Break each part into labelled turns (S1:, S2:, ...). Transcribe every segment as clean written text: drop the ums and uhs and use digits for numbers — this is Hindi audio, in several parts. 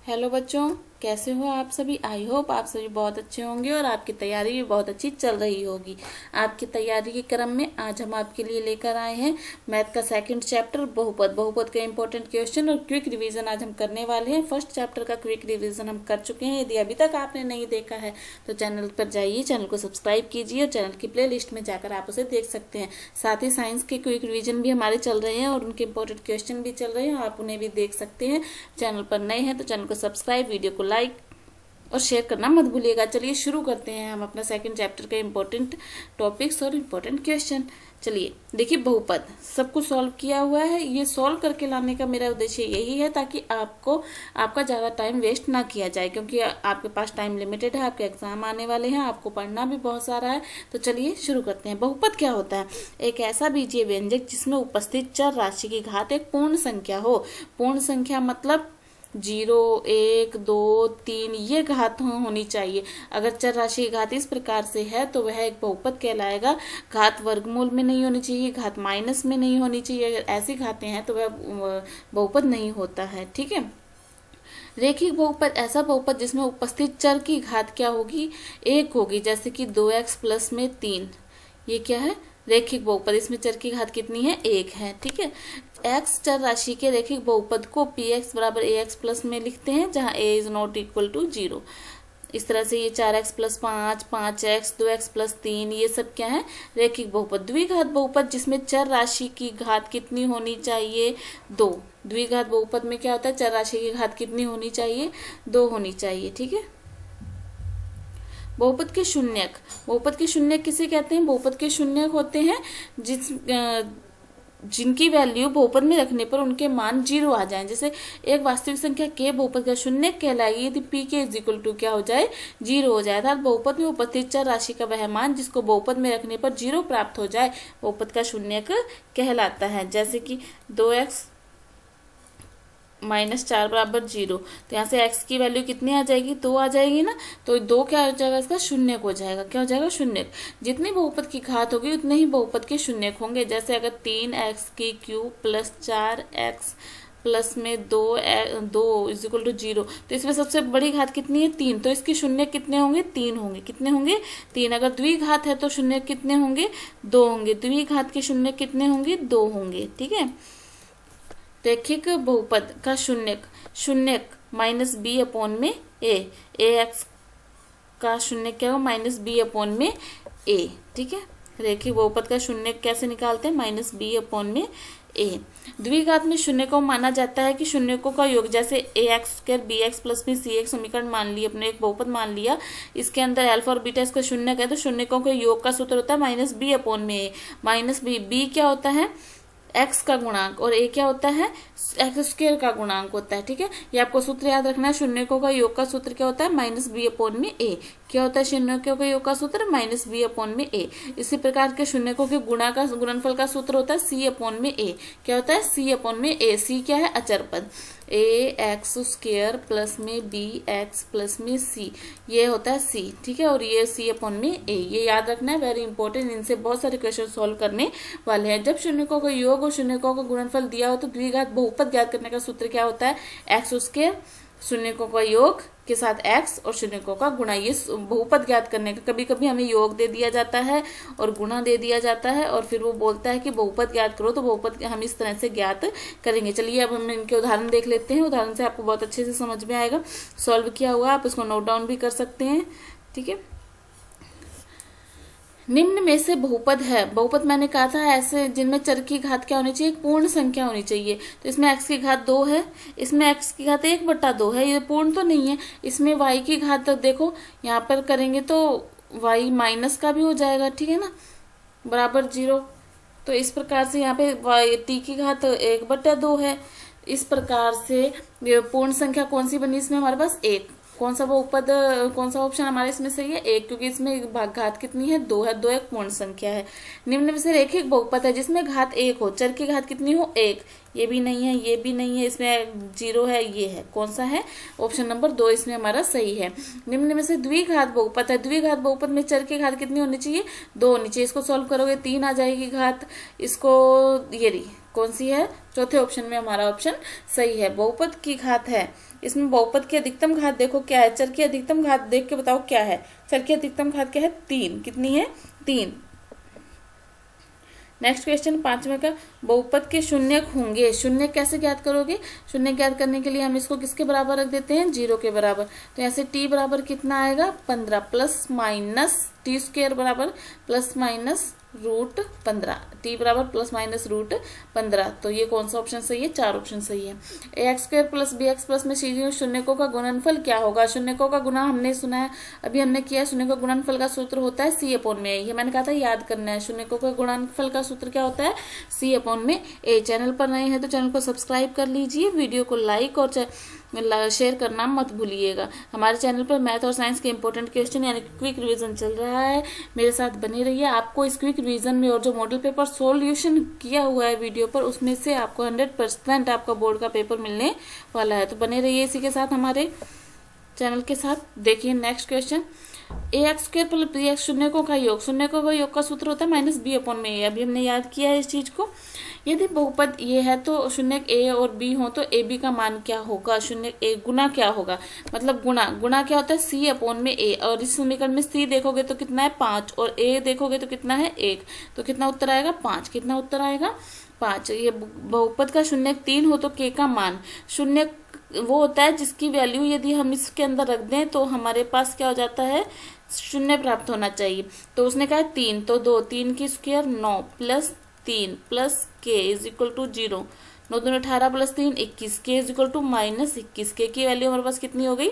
S1: हेलो बच्चों, कैसे हो आप सभी। आई होप आप सभी बहुत अच्छे होंगे और आपकी तैयारी भी बहुत अच्छी चल रही होगी। आपकी तैयारी के क्रम में आज हम आपके लिए लेकर आए हैं मैथ का सेकंड चैप्टर बहुपद। बहुपद का इंपॉर्टेंट क्वेश्चन और क्विक रिवीजन आज हम करने वाले हैं। फर्स्ट चैप्टर का क्विक रिवीजन हम कर चुके हैं। यदि अभी तक आपने नहीं देखा है तो चैनल पर जाइए, चैनल को सब्सक्राइब कीजिए और चैनल की प्ले लिस्ट में जाकर आप उसे देख सकते हैं। साथ ही साइंस के क्विक रिवीजन भी हमारे चल रहे हैं और उनके इंपॉर्टेंट क्वेश्चन भी चल रहे हैं, आप उन्हें भी देख सकते हैं। चैनल पर नए हैं तो चैनल को सब्सक्राइब, वीडियो को लाइक और शेयर करना मत भूलिएगा। चलिए शुरू करते हैं हम अपना सेकंड चैप्टर के इम्पोर्टेंट टॉपिक्स और इम्पोर्टेंट क्वेश्चन। चलिए देखिए, बहुपद सब कुछ सॉल्व किया हुआ है। ये सॉल्व करके लाने का मेरा उद्देश्य यही है ताकि आपका ज़्यादा टाइम वेस्ट ना किया जाए, क्योंकि आपके पास टाइम लिमिटेड है, आपके एग्जाम आने वाले हैं, आपको पढ़ना भी बहुत सारा है। तो चलिए शुरू करते हैं। बहुपद क्या होता है? एक ऐसा बीजीय व्यंजक जिसमें उपस्थित चर राशि की घात एक पूर्ण संख्या हो। पूर्ण संख्या मतलब 0, 1, 2, 3 ये घात होनी चाहिए। अगर चर राशि की घात इस प्रकार से है तो वह एक बहुपद कहलाएगा। घात वर्गमूल में नहीं होनी चाहिए, घात माइनस में नहीं होनी चाहिए। अगर ऐसी घातें हैं तो वह बहुपद नहीं होता है। ठीक है। रेखिक बहुपद ऐसा बहुपद जिसमें उपस्थित चर की घात क्या होगी? 1 होगी। जैसे कि 2x प्लस में 3, ये क्या है? रेखिक बहुपद। इसमें चर की घात कितनी है? 1 है। ठीक है। x चर राशि के रेखिक बहुपद को px बराबर ax प्लस में लिखते हैं, जहां a is not equal to 0। इस तरह से ये 4x plus 5, 5x, 2x plus 3 ये सब क्या है? रेखिक बहुपद। द्विघात बहुपद जिसमें चर राशि की घात कितनी होनी चाहिए? 2। द्विघात बहुपद में क्या होता है? चर राशि की घात कितनी होनी चाहिए? 2 होनी चाहिए। ठीक है। बहुपद के शून्यक। बहुपद के शून्यक किसे कहते हैं? बहुपद के शून्यक होते हैं जिनकी वैल्यू बहुपद में रखने पर उनके मान 0 आ जाएं। जैसे एक वास्तविक संख्या के बहुपद का शून्यक कहलाएगी यदि पी के इज इक्वल टू क्या हो जाए? 0 हो जाए। अर्थात बहुपद में उपस्थित चर राशि का वह मान जिसको बहुपद में रखने पर 0 प्राप्त हो जाए बहुपद का शून्यक कहलाता है। जैसे कि 2x माइनस 4 बराबर 0, तो यहाँ से x की वैल्यू कितनी आ जाएगी? 2 आ जाएगी ना। तो 2 क्या हो जाएगा? इसका शून्यक हो जाएगा। क्या हो जाएगा? शून्यक। जितनी बहुपद की घात होगी उतने ही बहुपद के शून्यक होंगे। जैसे अगर 3x की क्यूब प्लस 4x प्लस में 2 इज इक्वल टू 0, तो इसमें सबसे बड़ी घात कितनी है? 3। तो इसके शून्यक कितने होंगे? 3 होंगे। कितने होंगे? 3। अगर द्विघात है तो शून्यक कितने होंगे? 2 होंगे। द्विघात के शून्यक कितने होंगे? 2 होंगे। ठीक है। रेखिक बहुपद का शून्यक। शून्यक माइनस बी अपॉन में ए एक्स का शून्यक क्या होगा? माइनस बी अपॉन में ए। ठीक है। रेखिक बहुपद का शून्यक कैसे निकालते हैं? माइनस बी अपॉन में ए। द्विघात में शून्य को माना जाता है कि शून्यकों का योग, जैसे A X square B x plus में सी एक्स समीकरण मान लिया, अपने एक बहुपद मान लिया। इसके अंदर अल्फा और बीटा इसका शून्यक है, तो शून्यकों के योग का सूत्र होता है माइनस बी अपॉन में ए। माइनस बी क्या होता है? x का गुणांक, और a क्या होता है? एक्स स्क्वायर का गुणांक होता है। ठीक है। ये आपको सूत्र याद रखना है। शून्यकों का योग का सूत्र क्या होता है? माइनस बी अपॉन में a। क्या होता है शून्यकों के योग का सूत्र? माइनस बी अपॉन में a। इसी प्रकार के शून्यकों के गुणनफल का सूत्र होता है c अपॉन में a। क्या होता है? c अपॉन में a। c क्या है? अचर पद। a एक्स स्क्वायर प्लस में b एक्स प्लस में c, ये होता है c। ठीक है। और ये c अपॉन में a, ये याद रखना है, वेरी इंपॉर्टेंट। इनसे बहुत सारे क्वेश्चन सॉल्व करने वाले हैं। जब शून्यकों का योग और शून्यकों का गुणनफल दिया हो तो द्विघात बहुपद ज्ञात करने का सूत्र क्या होता है? एक्स स्क्वायर, शून्यकों का योग के साथ x और शून्यकों का गुणा। ये बहुपद ज्ञात करने का, कभी कभी हमें योग दे दिया जाता है और गुणा दे दिया जाता है और फिर वो बोलता है कि बहुपद ज्ञात करो, तो बहुपद हम इस तरह से ज्ञात करेंगे। चलिए अब हम इनके उदाहरण देख लेते हैं। उदाहरण से आपको बहुत अच्छे से समझ में आएगा। सॉल्व किया हुआ आप उसको नोट डाउन भी कर सकते हैं। ठीक है। निम्न में से बहुपद है। बहुपद मैंने कहा था ऐसे जिनमें चर की घात क्या होनी चाहिए? पूर्ण संख्या होनी चाहिए। तो इसमें x की घात 2 है, इसमें x की घात 1/2 है, ये पूर्ण तो नहीं है। इसमें y की घात देखो, यहाँ पर करेंगे तो y माइनस का भी हो जाएगा। ठीक है ना, बराबर 0। तो इस प्रकार से यहाँ पे t की घात 1/2 है। इस प्रकार से पूर्ण संख्या कौन सी बनी? इसमें हमारे पास 1। कौन सा बहुपद, कौन सा ऑप्शन हमारे इसमें सही है? 1, क्योंकि इसमें घात कितनी है? 2 है। 2 एक पूर्ण संख्या है। निम्न में से रेखिक बहुपद है जिसमें घात 1 हो, चर की घात कितनी हो? 1। ये भी नहीं है, ये भी नहीं है, इसमें 0 है, ये है। कौन सा है? ऑप्शन नंबर 2 इसमें हमारा सही है। निम्न में से द्विघात बहुपद है। द्विघात बहुपद में चर की घात कितनी होनी चाहिए? 2 होनी चाहिए। इसको सॉल्व करोगे 3 आ जाएगी घात। इसको ये रही कौन सी है? चौथे ऑप्शन में हमारा ऑप्शन सही है। बहुपद की घात है, इसमें बहुपद की अधिकतम घात देखो क्या है, चर की अधिकतम घात देख के बताओ क्या है। चर की अधिकतम घात क्या है? 3। कितनी है? 3। नेक्स्ट क्वेश्चन 5वें का, बहुपद के शून्यक होंगे। शून्य कैसे ज्ञात करोगे? शून्य ज्ञात करने के लिए हम इसको किसके बराबर रख देते हैं? 0 के बराबर। तो यहाँ से t बराबर कितना आएगा? 15 प्लस माइनस टी स्क्वायर बराबर प्लस माइनस रूट 15। t बराबर प्लस माइनस रूट 15। तो ये कौन सा ऑप्शन सही है? 4 ऑप्शन सही है। X square plus B x plus में शून्यकों का गुणनफल क्या होगा? शून्यकों का गुणा हमने सुना है, अभी हमने किया। शून्य का गुणनफल का सूत्र होता है c अपॉन में। ये मैंने कहा था याद करना है। शून्यकों का गुणनफल का सूत्र क्या होता है? c अपॉन में a। चैनल पर नए हैं तो चैनल को सब्सक्राइब कर लीजिए, वीडियो को लाइक और शेयर करना मत भूलिएगा। हमारे चैनल पर मैथ और साइंस के इंपॉर्टेंट क्वेश्चन यानी क्विक रिवीजन चल रहा है, मेरे साथ बने रहिए। आपको इस क्विक रिवीजन में और जो मॉडल पेपर सॉल्यूशन किया हुआ है वीडियो पर, उसमें से आपको 100% आपका बोर्ड का पेपर मिलने वाला है। तो बने रहिए इसी के साथ, हमारे चैनल के साथ। देखिए next question, A X square plus B X शून्यकों का योग। शून्यकों का योग का सूत्र होता है माइनस बी अपॉन में ए। अभी हमने याद किया है इस चीज को। यदि बहुपद ये है तो शून्यक ए और बी हो तो ए बी का मान क्या होगा? शून्यक ए गुना क्या होगा? मतलब गुना क्या होता है? सी अपॉन में ए। और इस समीकरण में सी देखोगे तो कितना है? 5 और ए देखोगे तो कितना है? 1। तो कितना उत्तर आएगा? 5। कितना उत्तर आएगा? 5। ये बहुपद का शून्यक 3 हो तो के का मान, शून्य वो होता है जिसकी वैल्यू यदि हम इसके अंदर रख दें तो हमारे पास क्या हो जाता है? शून्य प्राप्त होना चाहिए। तो उसने कहा 3 तो 2, 3 की स्क्वायर 9 प्लस 3 प्लस के इज इक्वल टू 0। 9 दूनी 18 प्लस 3 21, के इज इक्वल टू माइनस 21। के की वैल्यू हमारे पास कितनी हो गई?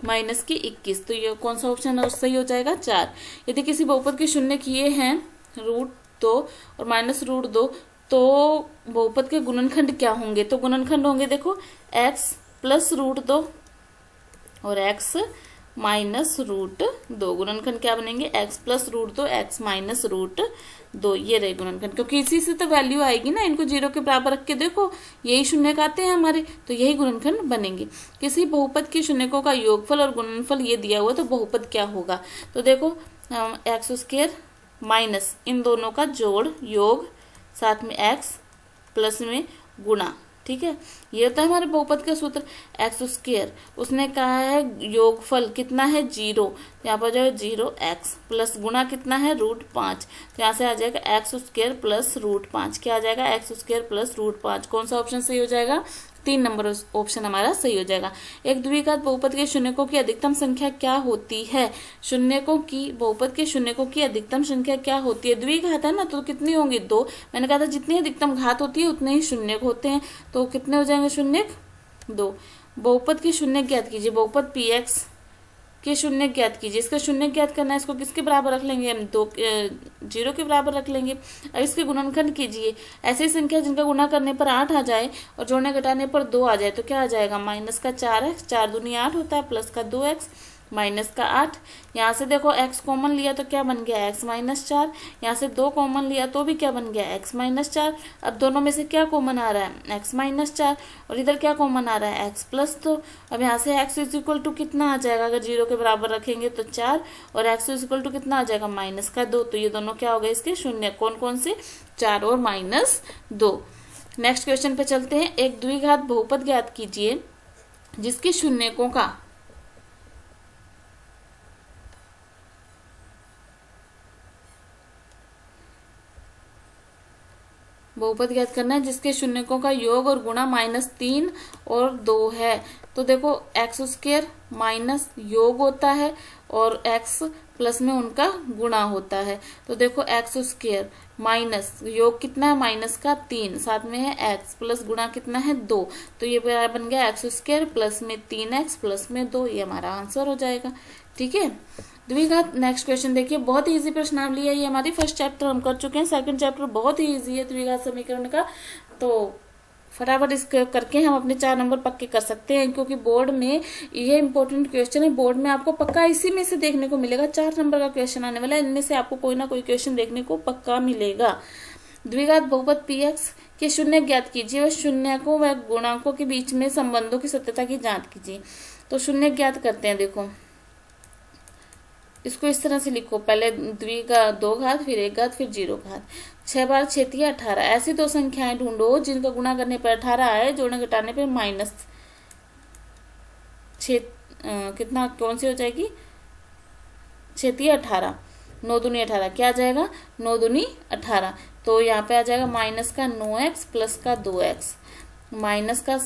S1: माइनस की 21। तो ये कौन सा ऑप्शन सही हो जाएगा? 4। यदि किसी बहुपद के शून्य किए हैं √2 और माइनस √2 तो बहुपद के गुणनखंड क्या होंगे? तो गुणनखंड होंगे देखो x प्लस √2 और x माइनस √2। गुणनखंड क्या बनेंगे? x plus √2 x minus √2। ये रहे गुणनखंड, क्योंकि इसी से तो वैल्यू आएगी ना। इनको 0 के बराबर रख के देखो, यही शून्यक आते हैं हमारे, तो यही गुणनखंड बनेंगे। किसी बहुपद के शून्यकों का योगफल और गुणनफल ये दिया हुआ तो बहुपद क्या होगा? तो देखो एक्स स्क्वायर माइनस इन दोनों का जोड़ योग, साथ में x प्लस में गुणा। ठीक है, ये होता है हमारे बहुपद का सूत्र। एक्स स्क्वायर उसने कहा है योगफल कितना है? 0। तो यहाँ पर जो है 0x प्लस गुणा कितना है? √5। तो यहाँ से आ जाएगा एक्स स्क्वायर प्लस √5। क्या आ जाएगा? X square plus √5। कौन सा ऑप्शन सही हो जाएगा? 3 नंबर ऑप्शन हमारा सही हो जाएगा। एक द्विघात बहुपद के शून्यकों की अधिकतम संख्या क्या होती है? बहुपद के शून्यकों की अधिकतम संख्या क्या होती है? द्विघात है ना, तो कितनी होंगी? 2। मैंने कहा था जितनी अधिकतम घात होती है उतने ही शून्यक होते हैं। तो कितने हो जाएंगे शून्यक? 2। बहुपद के शून्यक ज्ञात कीजिए। बहुपद px के शून्य ज्ञात कीजिए। इसका शून्य ज्ञात करना है, इसको किसके बराबर रख लेंगे? हम 0 के बराबर रख लेंगे। अब इसके गुणनखंड कीजिए। ऐसी संख्या जिनका गुणा करने पर 8 आ जाए और जोड़ने घटाने पर 2 आ जाए तो क्या आ जाएगा? माइनस का 4x, 4 दूनी 8 होता है, प्लस का 2x माइनस का 8। यहाँ से देखो x कॉमन लिया तो क्या बन गया? x minus 4। यहाँ से 2 कॉमन लिया तो भी क्या बन गया? x minus 4। अब दोनों में से क्या कॉमन आ रहा है? x minus 4। और इधर क्या कॉमन आ रहा है? x plus 2। अब यहाँ से x इज इक्वल टू कितना आ जाएगा? अगर 0 के बराबर रखेंगे तो 4 और x इज इक्वल टू कितना आ जाएगा? माइनस का 2। तो ये दोनों क्या हो गए इसके? शून्य। कौन कौन से? 4 और -2। नेक्स्ट क्वेश्चन पे चलते हैं। एक द्विघात बहुपद ज्ञात कीजिए जिसके शून्यकों का बहुपद ज्ञात करना है जिसके शून्यकों का योग और गुणा -3 और 2 है। तो देखो एक्स स्क्वायर माइनस योग होता है और x प्लस में उनका गुणा होता है। तो देखो एक्स स्क्वायर माइनस योग कितना है? माइनस का 3, साथ में है x प्लस गुणा कितना है? 2। तो ये बन गया एक्स स्क्वायर प्लस में 3x प्लस में 2। ये हमारा आंसर हो जाएगा। ठीक है, द्विघात। नेक्स्ट क्वेश्चन देखिए, बहुत ही इजी प्रश्नावली है ये हमारी। फर्स्ट चैप्टर हम कर चुके हैं, सेकंड चैप्टर बहुत ही इजी है द्विघात समीकरण का। तो फटाफट इसको करके हम अपने 4 नंबर पक्के कर सकते हैं, क्योंकि बोर्ड में ये इंपॉर्टेंट क्वेश्चन है। बोर्ड में आपको पक्का इसी में से देखने को मिलेगा। 4 नंबर का क्वेश्चन आने वाला है, इनमें से आपको कोई ना कोई क्वेश्चन देखने को पक्का मिलेगा। द्विघात बहुपद px के शून्य ज्ञात कीजिए व शून्यकों व गुणांकों के बीच में संबंधों की सत्यता की जांच कीजिए। तो शून्य ज्ञात करते हैं। देखो इसको इस तरह से लिखो, पहले द्वि का 2 घात, फिर 1 घात, फिर 0 घात। 6 बार 6 18। ऐसी दो संख्याएं ढूंढो जिनका गुणा करने पर 18 आए, जोड़ने घटाने पर -6 कितना, कौन सी हो जाएगी? 6 18, 9 दूनी 18, क्या आ जाएगा? 9 दूनी 18। तो यहाँ पे आ जाएगा माइनस का 9x प्लस का 2x, माइनस का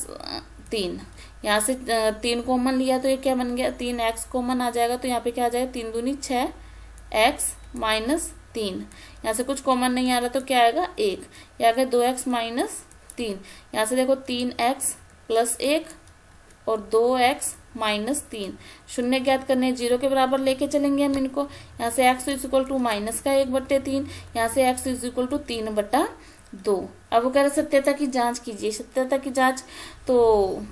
S1: 3। यहाँ से 3 कॉमन लिया तो ये क्या बन गया? 3x कॉमन आ जाएगा, तो यहाँ पे क्या आ जाएगा? 3 दूनी 6x माइनस 3। यहाँ से कुछ कॉमन नहीं आ रहा तो क्या आएगा? 1। ये आ गया 2x माइनस 3। यहाँ से देखो 3x प्लस 1 और 2x माइनस 3। शून्य ज्ञात करने 0 के बराबर लेके चलेंगे हम इनको। यहाँ से x is equal to minus का 1/3, यहाँ से x इज इक्वल टू 3/2। अब वो कह रहे सत्यता की जांच कीजिए। सत्यता की जांच, तो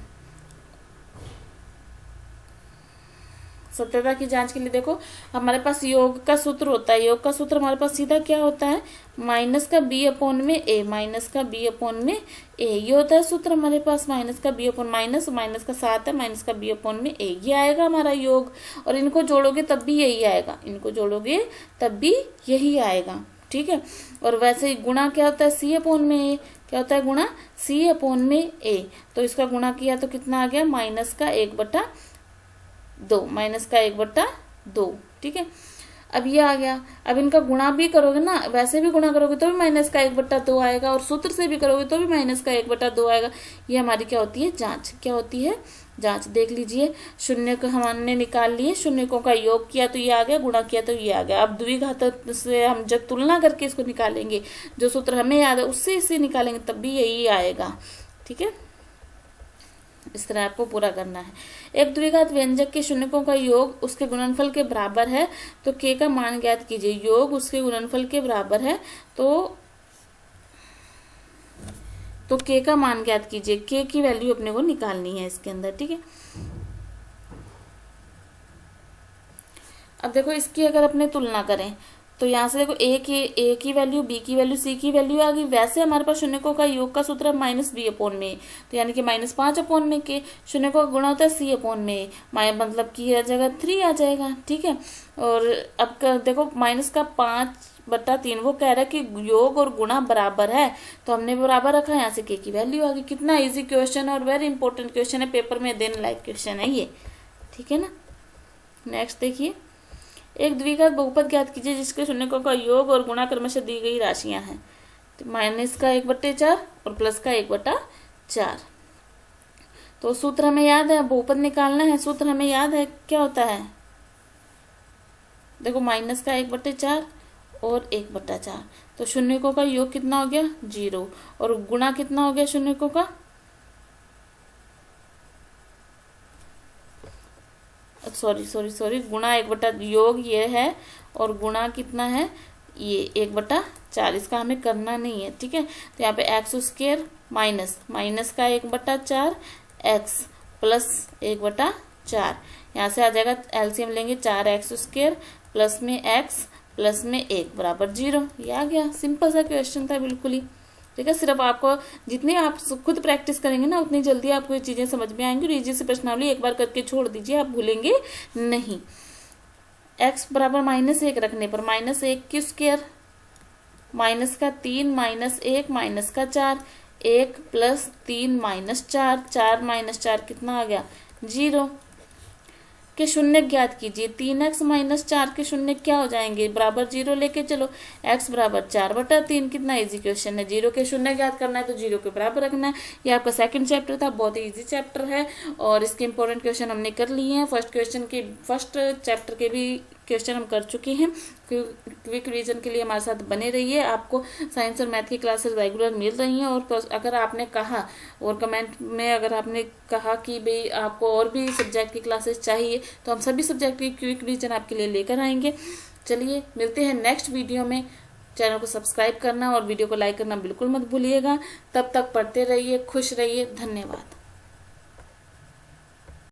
S1: सत्यता की जांच के लिए देखो हमारे पास योग का सूत्र होता है। योग का सूत्र हमारे पास सीधा क्या होता है? माइनस का b अपॉन में a, माइनस का b अपॉन में a, ये होता है सूत्र हमारे पास। माइनस का b अपॉन माइनस का 7 है, माइनस का b अपॉन में a, ये आएगा हमारा योग। और इनको जोड़ोगे तब भी यही आएगा, इनको जोड़ोगे तब भी यही आएगा, ठीक है। और वैसे ही गुणा क्या होता है? c अपॉन में a, क्या होता है गुणा? c अपॉन में a। तो इसका गुणा किया तो कितना आ गया? माइनस का 1/2, माइनस का 1/2, ठीक है। अब ये आ गया। अब इनका गुणा भी करोगे ना, वैसे भी गुणा करोगे तो भी माइनस का 1/2 आएगा, और सूत्र से भी करोगे तो भी माइनस का 1/2 आएगा। ये हमारी क्या होती है? जांच। क्या होती है? जांच। देख लीजिए, शून्य को हमने निकाल लिए, शून्यकों का योग किया तो ये आ गया, गुणा किया तो ये आ गया। अब द्विघात से हम जब तुलना करके इसको निकालेंगे, जो सूत्र हमें याद है उससे इसे निकालेंगे तब भी यही आएगा, ठीक है। इस तरह आपको पूरा करना है। एक द्विघात व्यंजक के शून्यकों का योग उसके गुणनफल के बराबर है तो k का मान ज्ञात कीजिए। योग उसके गुणनफल के बराबर है तो k का मान ज्ञात कीजिए। k की वैल्यू अपने को निकालनी है इसके अंदर, ठीक है। अब देखो इसकी अगर अपने तुलना करें तो यहाँ से देखो a की वैल्यू, b की वैल्यू, c की वैल्यू आ गई। वैसे हमारे पास शून्यकों का योग का सूत्र माइनस b अपॉन में, तो यानी कि -5 अपॉन में के। शून्यकों का गुणा होता है c अपॉन में, मतलब की आ जाएगा 3 आ जाएगा, ठीक है। और अब देखो माइनस का 5/3, वो कह रहा है कि योग और गुणा बराबर है, तो हमने बराबर रखा। यहाँ से k की वैल्यू आ गई। कितना ईजी क्वेश्चन और वेरी इंपॉर्टेंट क्वेश्चन है, पेपर में देने लायक क्वेश्चन है ये, ठीक है ना। नेक्स्ट देखिए, एक द्विघात बहुपद ज्ञात कीजिए जिसके शून्यकों का योग और गुणा क्रमशः दी गई राशियां हैं। तो माइनस का 1/4 और प्लस का 1/4। तो सूत्र हमें याद है, बहुपद निकालना है, सूत्र हमें याद है, क्या होता है? देखो माइनस का 1/4 और 1/4, तो शून्यकों का योग कितना हो गया? 0, और गुणा कितना हो गया शून्यकों का? सॉरी, गुणा 1/, योग ये है और गुणा कितना है? ये 1/4। इसका हमें करना नहीं है, ठीक है। तो यहाँ पे x² माइनस का 1/4 x प्लस 1/4। यहाँ से आ जाएगा, एलसीएम लेंगे 4x² प्लस में x प्लस में 1 बराबर 0। ये आ गया। सिंपल सा क्वेश्चन था बिल्कुल ही, ठीक है। सिर्फ आपको जितनी आप खुद प्रैक्टिस करेंगे ना उतनी जल्दी आपको ये चीजें समझ में आएंगी। और इजी से प्रश्नावली एक बार करके छोड़ दीजिए, आप भूलेंगे नहीं। x बराबर -1 रखने पर -1 की स्क्वायर, माइनस का 3 -1 माइनस का 4, 1 प्लस 3 -4, 4 -4 कितना आ गया? 0। के शून्य ज्ञात कीजिए। 3x - 4 के शून्य क्या हो जाएंगे? बराबर 0 लेके चलो। x बराबर 4/3, कितना इजी क्वेश्चन है। 0 के शून्य ज्ञात करना है तो 0 के बराबर रखना है। ये आपका सेकंड चैप्टर था, बहुत ही इजी चैप्टर है और इसके इंपॉर्टेंट क्वेश्चन हमने कर लिए हैं। फर्स्ट चैप्टर के भी क्वेश्चन हम कर चुके हैं। क्विक रिवीजन के लिए हमारे साथ बने रहिए। आपको साइंस और मैथ की क्लासेस रेगुलर मिल रही हैं। और अगर आपने कहा और कमेंट में अगर आपने कहा कि भाई आपको और भी सब्जेक्ट की क्लासेस चाहिए तो हम सभी सब्जेक्ट की क्विक रिवीजन आपके लिए लेकर आएंगे। चलिए मिलते हैं नेक्स्ट वीडियो में। चैनल को सब्सक्राइब करना और वीडियो को लाइक करना बिल्कुल मत भूलिएगा। तब तक पढ़ते रहिए, खुश रहिए। धन्यवाद।